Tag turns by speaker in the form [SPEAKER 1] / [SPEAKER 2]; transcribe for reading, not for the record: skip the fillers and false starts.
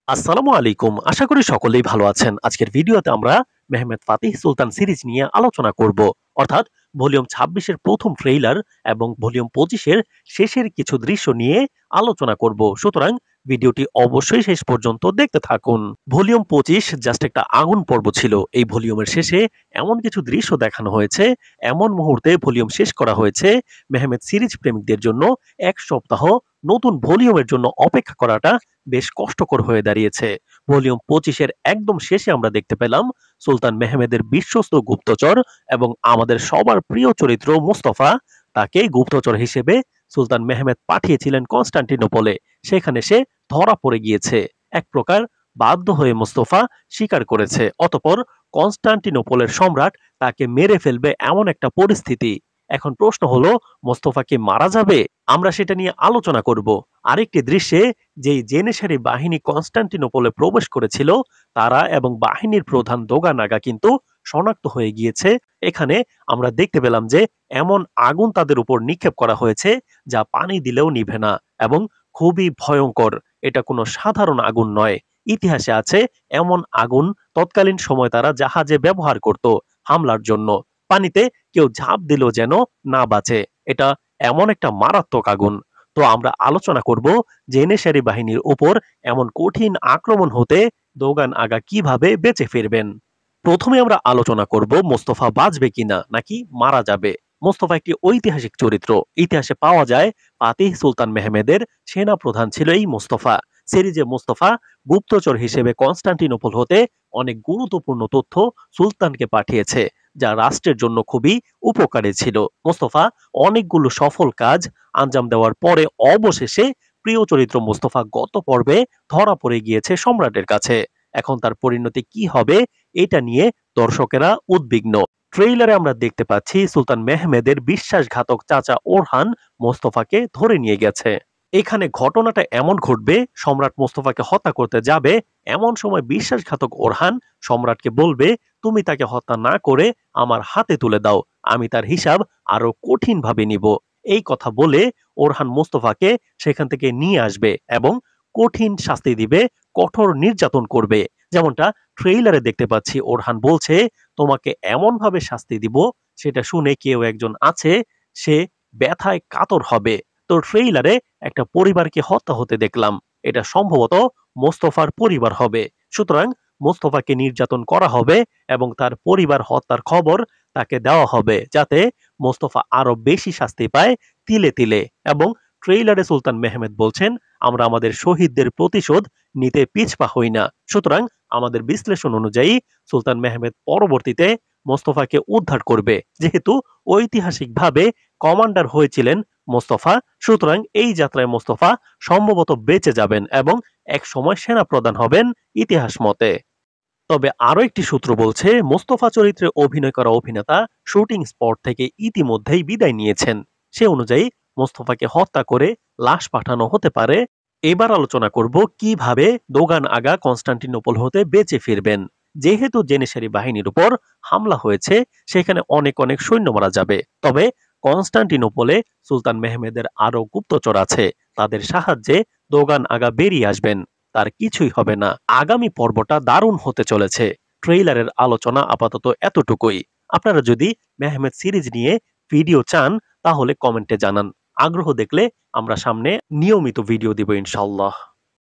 [SPEAKER 1] আসসালামু আলাইকুম। আশা করি সকলেই ভালো আছেন। আজকের ভিডিওতে আমরা মেহমেদ ফাতিহ সুলতান সিরিজ নিয়ে আলোচনা করব। অর্থাৎ ভলিউম ২৬ এর প্রথম ট্রেইলার এবং ভলিউম ২৫ এর শেষের কিছু দৃশ্য নিয়ে আলোচনা করব। সুতরাং ভিডিওটি অবশ্যই শেষ পর্যন্ত দেখতে থাকুন। ভলিউম ২৫ জাস্ট একটা আগুন পর্ব ছিল। এই ভলিউমের শেষে এমন কিছু দৃশ্য দেখানো হয়েছে, এমন মুহূর্তে ভলিউম শেষ করা হয়েছে, মেহমেদ সিরিজ প্রেমিকদের জন্য ১ সপ্তাহ নতুন ভলিউমের জন্য অপেক্ষা করাটা বেশ কষ্টকর হয়ে দাঁড়িয়েছে। ভলিউম ২৫ এর একদম শেষে আমরা দেখতে পেলাম সুলতান মেহমেদের বিশ্বস্ত গুপ্তচর এবং আমাদের সবার প্রিয় চরিত্র মুস্তফা, তাকে গুপ্তচর হিসেবে সুলতান মেহমেদ পাঠিয়েছিলেন কনস্টান্টিনোপলে। সেখানে সে ধরা পড়ে গিয়েছে। এক প্রকার বাধ্য হয়ে মুস্তফা স্বীকার করেছে। অতঃপর কনস্টান্টিনোপলের সম্রাট তাকে মেরে ফেলবে এমন একটা পরিস্থিতি। এখন প্রশ্ন হলো, মোস্তফা কি মারা যাবে? আমরা সেটা নিয়ে আলোচনা করব। আরেকটি দৃশ্যে যেই জেনেসারি বাহিনী কনস্টান্টিনোপলে প্রবেশ করেছিল, তারা এবং বাহিনীর প্রধান দোগানাগা কিন্তু শনাক্ত হয়ে গিয়েছে। এখানে আমরা দেখতে পেলাম যে এমন আগুন তাদের উপর নিক্ষেপ করা হয়েছে যা পানি দিলেও নিভে না এবং খুবই ভয়ঙ্কর। এটা কোনো সাধারণ আগুন নয়। ইতিহাসে আছে এমন আগুন তৎকালীন সময় তারা জাহাজে ব্যবহার করত হামলার জন্য। পানিতে কেউ ঝাঁপ দিলেও যেন না বাঁচে। এটা এমন একটা মারাত্মক আগুন। তো আমরা আলোচনা করব জেনেসারি বাহিনীর উপর এমন কঠিন আক্রমণ হতে দোগান আগা কিভাবে বেঁচে ফিরবেন। প্রথমে আমরা আলোচনা করব মোস্তফা বাঁচবে কিনা নাকি মারা যাবে। মোস্তফা একটি ঐতিহাসিক চরিত্র। ইতিহাসে পাওয়া যায় ফাতিহ সুলতান মেহমেদের সেনা প্রধান ছিল এই মোস্তফা। সিরিজে মোস্তফা গুপ্তচর হিসেবে কনস্টান্টিনোপল হতে অনেক গুরুত্বপূর্ণ তথ্য সুলতানকে পাঠিয়েছে, যা রাষ্ট্রের জন্য খুবই উপকারী ছিল। মোস্তফা অনেকগুলো সফল কাজ আঞ্জাম দেওয়ার পরে অবশেষে প্রিয় চরিত্র মোস্তফা গত পর্বে ধরা পড়ে গিয়েছে সম্রাটের কাছে। এখন তার পরিণতি কি হবে এটা নিয়ে দর্শকেরা উদ্বিগ্ন। ট্রেইলারে আমরা দেখতে পাচ্ছি সুলতান মেহমেদের বিশ্বাসঘাতক চাচা ওরহান মোস্তফাকে ধরে নিয়ে গেছে। এখানে ঘটনাটা এমন ঘটবে, সম্রাট মোস্তফাকে হত্যা করতে যাবে, এমন সময় বিশ্বাসঘাতক ওরহান সম্রাটকে বলবে, তুমি তাকে হত্যা না করে আমার হাতে তুলে দাও, আমি তার হিসাব আরো কঠিন ভাবে নিব। এই কথা বলে ওরহান মোস্তফাকে সেখান থেকে নিয়ে আসবে এবং কঠিন শাস্তি দিবে, কঠোর নির্যাতন করবে। যেমনটা ট্রেইলারে দেখতে পাচ্ছি, ওরহান বলছে, তোমাকে এমন ভাবে শাস্তি দিব সেটা শুনে কেউ একজন আছে, সে ব্যথায় কাতর হবে। তো ট্রেইলারে একটা পরিবারকে হত্যা হতে দেখলাম। এটা সম্ভবত মোস্তফার পরিবার হবে। সুতরাং মোস্তফাকে নির্যাতন করা হবে এবং তার পরিবার হত্যার খবর তাকে দেওয়া হবে, যাতে মোস্তফা আরো বেশি শাস্তি পায় তিলে তিলে। এবং ট্রেইলারে সুলতান মেহমেদ বলছেন, আমরা আমাদের শহীদদের প্রতিশোধ নিতে পিছপা হই না। সুতরাং আমাদের বিশ্লেষণ অনুযায়ী সুলতান মেহমেদ পরবর্তীতে মোস্তফাকে উদ্ধার করবে। যেহেতু ঐতিহাসিকভাবে কমান্ডার হয়েছিলেন মোস্তফা, সুতরাং এই যাত্রায় মোস্তফা সম্ভবত বেঁচে যাবেন এবং এক সময় সেনা প্রধান হবেন ইতিহাস মতে। তবে আরো একটি সূত্র বলছে, মোস্তফা চরিত্রে অভিনয় করা অভিনেতা শুটিং স্পট থেকে ইতিমধ্যেই বিদায় নিয়েছেন। সে অনুযায়ী মোস্তফাকে হত্যা করে লাশ পাঠানো হতে পারে। এবার আলোচনা করব কিভাবে দোগান আগা কনস্টান্টিনোপল হতে বেঁচে ফিরবেন। যেহেতু জেনেসারি বাহিনীর উপর হামলা হয়েছে, সেখানে অনেক অনেক সৈন্য মারা যাবে। তবে কনস্টান্টিনোপলে সুলতান মেহমেদের আরো গুপ্তচর আছে, তাদের সাহায্যে দোগান আগা বেরিয়ে আসবেন। তার কিছুই হবে না। আগামী পর্বটা দারুণ হতে চলেছে। ট্রেইলারের আলোচনা আপাতত এতটুকুই। আপনারা যদি মেহমেদ সিরিজ নিয়ে ভিডিও চান তাহলে কমেন্টে জানান। আগ্রহ দেখলে আমরা সামনে নিয়মিত ভিডিও দিব ইনশাআল্লাহ।